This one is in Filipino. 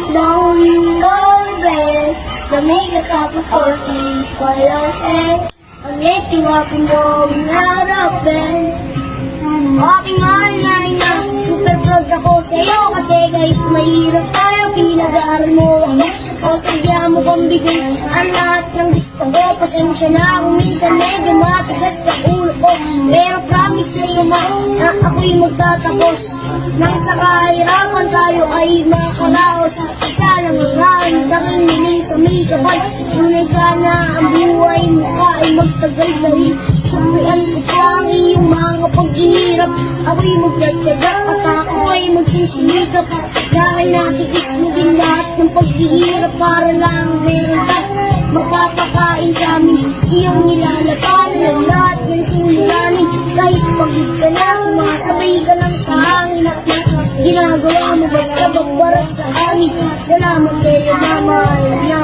Long bell, lamig at kapapot, walang ang itiwapin mo harapin. Aking mahal na ina, super proud ako sa'yo kasi kahit mahirap tayo, pinag-aaral mo ako. O sadya mo pang bigay ang lahat ng gusto ko. Pasensya na kung minsan medyo matigas sa ulo ko, pero promise sa'yo ma, na ako'y magtatapos. Nang sa kahirapan tayo ay makaraos. Isa lang ang raang tanging niling sa may kapal. Tunay sana ang buhay mo ka ay magtagal dahil sumrian ko pa ang iyong mga paghihirap. Ako'y magdadyaga at ako ay magsisimikap. Dahil natiis mo din lahat ng paghihirap para lang meron ka magpapakain sa amin. Iyong nilalapanan ang lahat ng suliranin. Kahit pagod ka na, sumasabay ka lang sa hangin at ginagawa mo basta magparas sa amin. Salamat sa'yo na mahal na